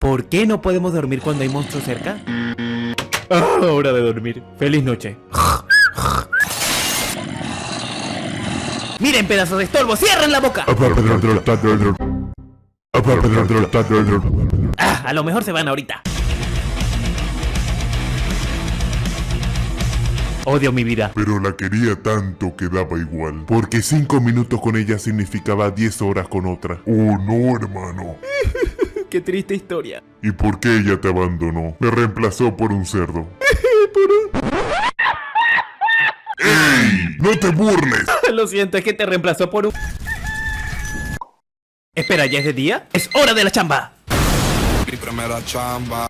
¿Por qué no podemos dormir cuando hay monstruos cerca? Ah, hora de dormir. Feliz noche. Miren, pedazos de estorbo, cierren la boca. Ah, a lo mejor se van ahorita. Odio mi vida. Pero la quería tanto que daba igual. Porque 5 minutos con ella significaba 10 horas con otra. Oh no, hermano. Qué triste historia. ¿Y por qué ella te abandonó? Me reemplazó por un cerdo. ¡Ey! ¡No te burles! Lo siento, es que te reemplazó por un... Espera, ¿ya es de día? ¡Es hora de la chamba! Mi primera chamba.